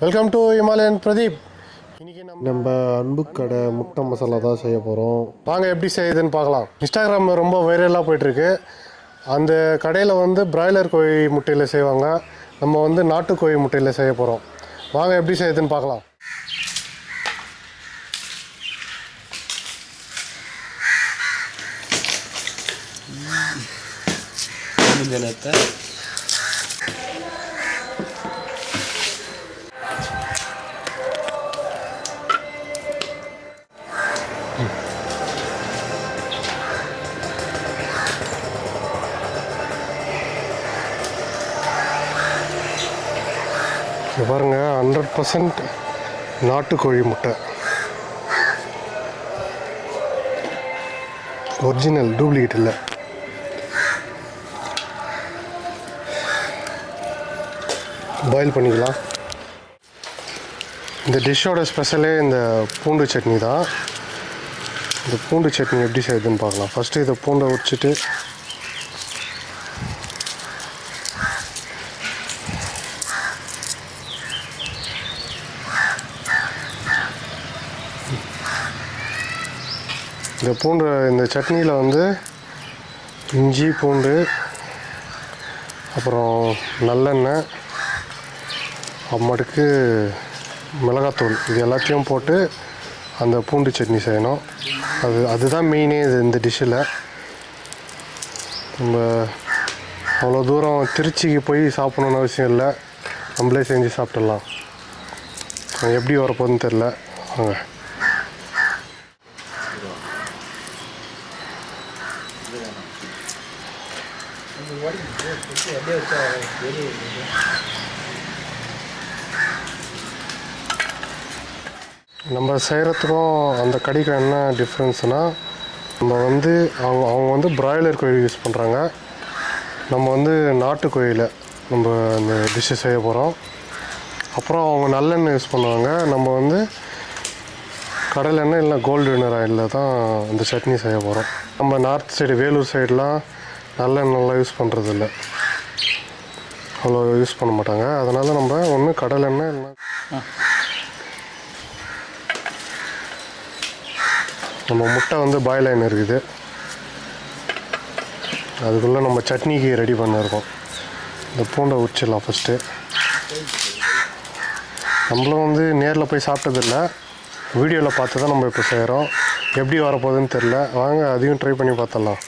Welcome to Himalayan Pradeep. இன்றைக்கி நம்ம அன்பு கடை முட்டை மசாலா தான் செய்ய போகிறோம். வாங்க எப்படி செய்யுதுன்னு பார்க்கலாம். இன்ஸ்டாகிராமில் ரொம்ப வைரலாக போய்ட்டுருக்கு. அந்த கடையில் வந்து பிராய்லர் கோழி முட்டையில் செய்வாங்க. நம்ம வந்து நாட்டுக்கோழி முட்டையில் செய்ய போகிறோம். வாங்க எப்படி செய்யுதுன்னு பார்க்கலாம். இங்கே பாருங்கள், 100% நாட்டுக்கோழி முட்டை, ஒரிஜினல், டூப்ளிகேட் இல்லை. பாயில் பண்ணிக்கலாம். இந்த டிஷ்ஷோட ஸ்பெஷலே இந்த பூண்டு சட்னி தான். இந்த பூண்டு சட்னி எப்படி செய்யுதுன்னு பார்க்கலாம். ஃபஸ்ட்டு இதை பூண்டை உரிச்சிட்டு இந்த சட்னியில் வந்து இஞ்சி பூண்டு அப்புறம் நல்லெண்ணெய் அம்மட்டுக்கு மிளகாத்தூள் இது எல்லாத்தையும் போட்டு அந்த பூண்டு சட்னி செய்யணும். அதுதான் மெயினே இந்த டிஷ்ஷில். நம்ம அவ்வளோ தூரம் திருச்சிக்கு போய் சாப்பிடணுன்னு அவசியம் இல்லை, நம்மளே செஞ்சு சாப்பிட்டுடலாம். எப்படி வரப்போகுதுன்னு தெரில. வாங்க. நம்ம செய்கிறதுக்கும் அந்த கடைக்கும் என்ன டிஃப்ரென்ஸ்னால், நம்ம வந்து அவங்க வந்து பிராய்லர் கோழி யூஸ் பண்ணுறாங்க. நம்ம வந்து நாட்டுக்கோழியில் நம்ம அந்த டிஷ்ஷை செய்ய போகிறோம். அப்புறம் அவங்க நல்லெண்ணெய் யூஸ் பண்ணுவாங்க. நம்ம வந்து கடல் எண்ணெய் இல்லை கோல்டு வினர் ஆயிலில் தான் அந்த சட்னி செய்ய போகிறோம். நம்ம நார்த் சைடு வேலூர் சைடெலாம் நல்லெண்ணெய்லாம் யூஸ் பண்ணுறது இல்லை, அவ்வளோ யூஸ் பண்ண மாட்டாங்க. அதனால் நம்ம ஒன்று கடல் எண்ணெய் இல்லை. நம்ம முட்டை வந்து பாயில் ஆகின்னு இருக்குது. அதுக்குள்ளே நம்ம சட்னிக்கு ரெடி பண்ணியிருக்கோம். இந்த பூண்டை உரிச்சிடலாம் ஃபஸ்ட்டு. நம்மளும் வந்து நேரில் போய் சாப்பிட்டதில்லை, வீடியோவில் பார்த்து தான் நம்ம இப்போ செய்கிறோம். எப்படி வரப்போகுதுன்னு தெரில. வாங்க அதையும் ட்ரை பண்ணி பார்த்துடலாம்.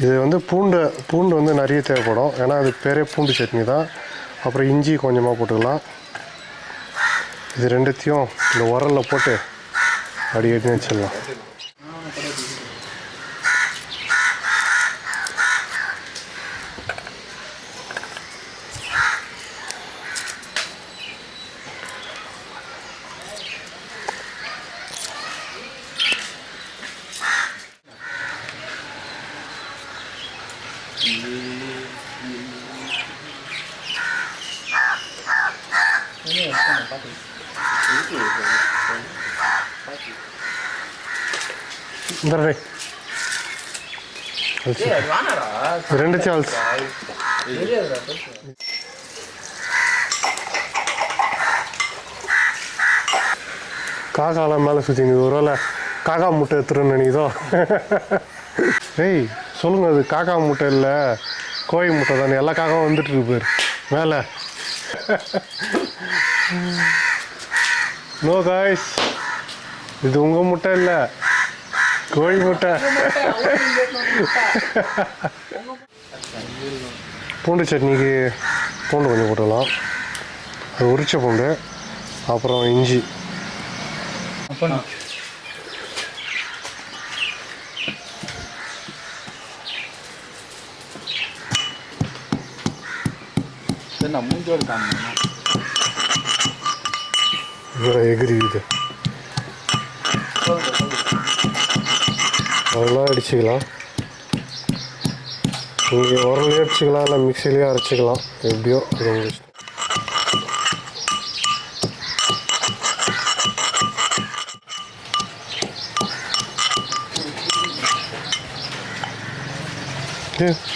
இது வந்து பூண்டு வந்து நிறைய தேவைப்படும், ஏன்னா அது பேரே பூண்டு சட்னி தான். அப்புறம் இஞ்சி கொஞ்சமாக போட்டுக்கலாம். இது ரெண்டுத்தையும் இந்த உரலில் போட்டு அப்படி எடுத்து வச்சிடலாம். ரெண்டு சால்ஸ் காக்காலாம் மேலே சுற்றி ஒரு வேளை காக்கா முட்டை எடுத்துருன்னு நினைக்குதோ. ஏய் சொல்லுங்க, அது காக்கா முட்டை இல்லை கோழி முட்டை தானே. எல்லா காக்காவும் வந்துட்டு இருக்கு பேர் மேலே. நோ காய்ஸ், இது உங்கள் முட்டை இல்லை, கோழி முட்டை. பூண்டு சட்னிக்கு பூண்டு கொஞ்சம் போட்டுக்கலாம். அது உரிச்ச பூண்டு, அப்புறம் இஞ்சி. எகிரிக்குது, அதெல்லாம் அடிச்சுக்கலாம். நீங்கள் உரலையே அடிச்சுக்கலாம், இல்லை மிக்சிலேயே அரைச்சிக்கலாம், எப்படியோ இது உங்களுக்கு.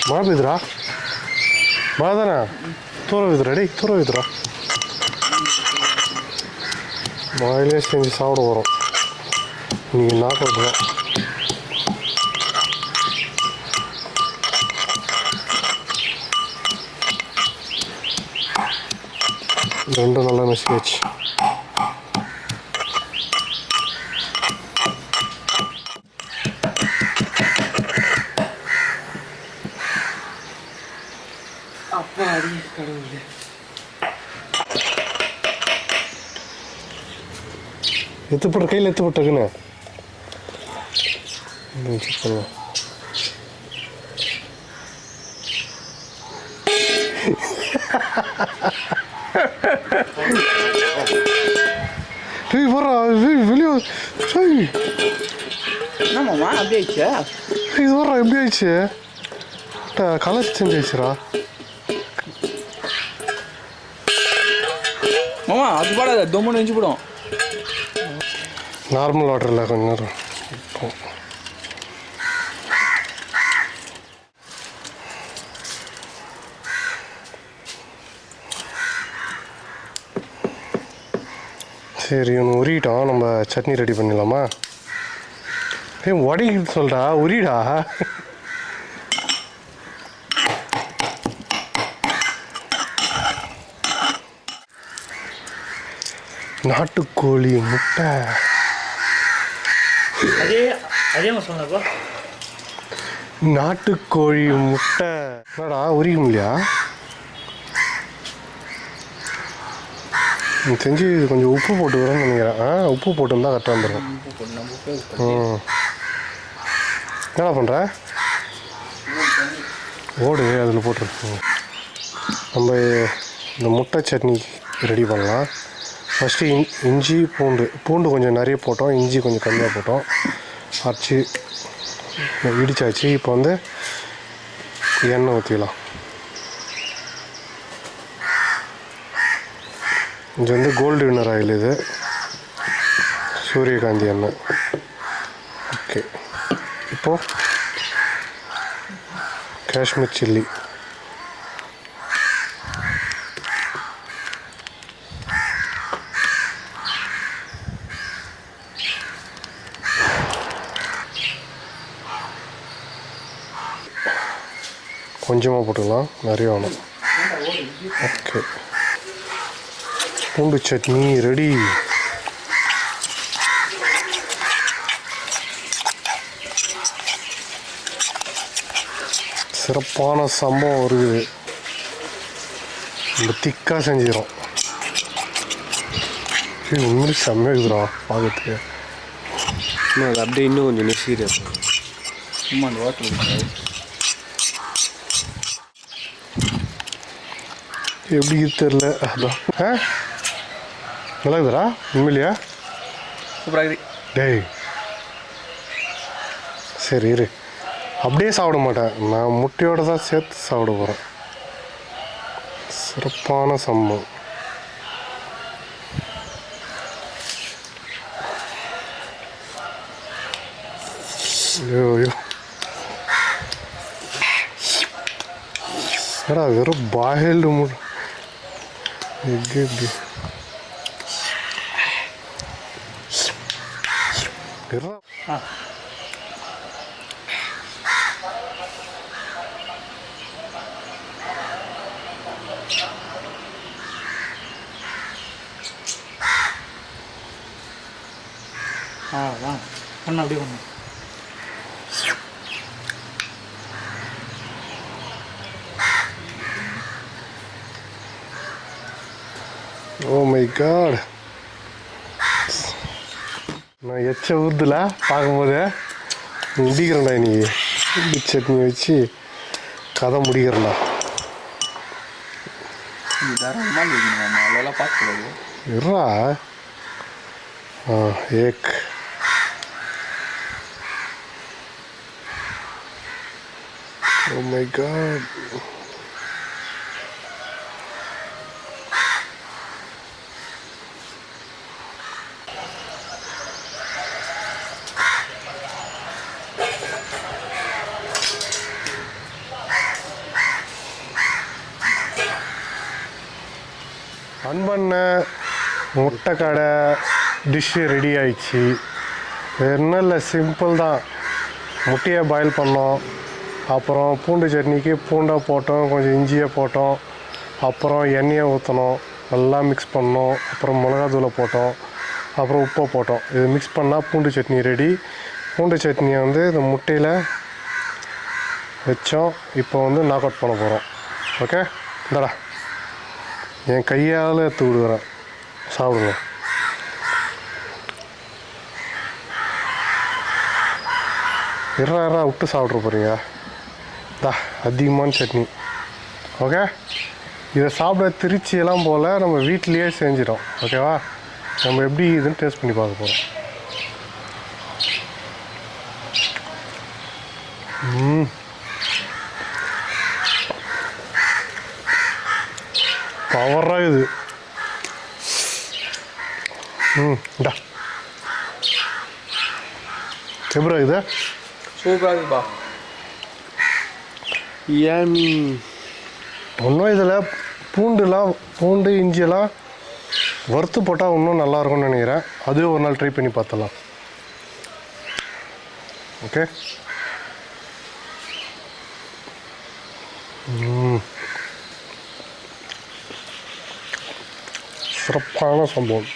ಮಳೆ ಬಿದ್ರಾ ಬಾದನ ತೋರ ಬಿದ್ರ ರೆಡಿ ತೋರ ಬಿದ್ರಾ வாயிலே செஞ்சு சாப்பிட வரும். நீங்கள் நாக்கு தான் ரெண்டும் நல்லா நசுக்கியாச்சு. அப்பா அடி கடவுளே. எத்துப்பட்ட கையில் எத்துப்பட்டக்குன்னு செக் பண்ணுங்க. வெளியே என்னம்மா அப்படி ஆயிடுச்சா? இது வர்றா எப்படி ஆயிடுச்சு? கலர் சேஞ்ச் ஆயிடுச்சுரா. மாமா அது பாடாத தொம்முன்னு நெஞ்சு போடும். நார்மல் வாட்டர் இல்லை கொஞ்ச நேரம். சரி ஒன்று உரிட்டோம். நம்ம சட்னி ரெடி பண்ணிடலாமா? உடைக்கிட்டு சொல்கிறா, உரிடா. நாட்டுக்கோழி முட்டை நாட்டுக்கோழி முட்டை என்னடா உரிக்க முடியா? செஞ்சு கொஞ்சம் உப்பு போட்டுக்கிறேன்னு நினைக்கிறேன். உப்பு போட்டுருந்தா கரெக்டாக வந்துடும். என்ன பண்ணுற? ஓடு அதில் போட்டுருக்கோம். நம்ம இந்த முட்டை சட்னி ரெடி பண்ணலாம். ஃபஸ்ட்டு இஞ்சி பூண்டு கொஞ்சம் நிறைய போட்டோம், இஞ்சி கொஞ்சம் கம்மியாக போட்டோம், அரைச்சி இடிச்சாச்சு. இப்போ வந்து எண்ணெய் ஊற்றிக்கலாம். இது வந்து கோல்டு வின்னர் ஆயில், இது சூரியகாந்தி எண்ணெய். ஓகே, இப்போது காஷ்மீர் சில்லி, கொஞ்சமாக போட்டுக்கலாம், நிறைய வேணும். ஓகே, பூண்டு சட்னி ரெடி. சிறப்பான சம்பவம் இருக்குது. நம்ம திக்காக செஞ்சிடும். உண்மையிலே செம்மையாக இருக்குதுடா பார்க்கறதுக்கு. இன்னும் அது அப்படியே இன்னும் கொஞ்சம் நெசிக்கிறேன். சும்மா அந்த வாட்டர் எப்படி தெரில. அதான் நல்லா இருக்குதுடா உண்மையிலையா? சூப்பராக டேய் சரி இரு, அப்படியே சாப்பிட மாட்டேன் நான், முட்டையோடு தான் சேர்த்து சாப்பிட போகிறேன். சிறப்பான சம்பவம். ஐயோ ஐயோ, ஏடா வெறும் பாயில்டு எக்கு எப்படி வா பண்ண அப்படியே பண்ணு. ஓ மை காட், நான் எச்ச ஊர்துல பார்க்கும்போது முடிக்கிறேன்டா. இன்னைக்கு சட்னி வச்சு கதை முடிக்கிறேன்டா. அவ்வளோலாம் பார்க்கக்கூடாது. இருடா. ஏக் ஓ மை காட், அன்பண்ண முட்டை கடை டிஷ்ஷு ரெடி ஆயிடுச்சு. ஒன்றும் இல்லை, சிம்பிள் தான். முட்டையை பாயில் பண்ணோம், அப்புறம் பூண்டு சட்னிக்கு பூண்டை போட்டோம், கொஞ்சம் இஞ்சியை போட்டோம், அப்புறம் எண்ணெயை ஊற்றணும், நல்லா மிக்ஸ் பண்ணோம், அப்புறம் மிளகாத்தூளை போட்டோம், அப்புறம் உப்பை போட்டோம். இது மிக்ஸ் பண்ணால் பூண்டு சட்னி ரெடி. பூண்டு சட்னியை வந்து இந்த முட்டையில் வச்சோம். இப்போ வந்து நாக் அவுட் பண்ண போகிறோம். ஓகே, இந்தடா என் கையால் எடுத்து விடுவேன், சாப்பிடுங்க. இறா விட்டு சாப்பிட்ற போகிறீங்க. தா அதிகமான சட்னி. ஓகே, இதை சாப்பிட திருச்சியெல்லாம் போல் நம்ம வீட்லேயே செஞ்சிடும். ஓகேவா, நம்ம எப்படி இதுன்னு டேஸ்ட் பண்ணி பார்க்க போகிறோம். பவராக இது. டா எப்படா இது? சூப்பராக இருக்குப்பா. ஏமி ஒன்றும் இதில் பூண்டு இஞ்சியெல்லாம் வறுத்து போட்டால் இன்னும் நல்லாயிருக்கும்னு நினைக்கிறேன். அதுவே ஒரு நாள் ட்ரை பண்ணி பார்த்தலாம். ஓகே, சிறப்பான சம்பவம்.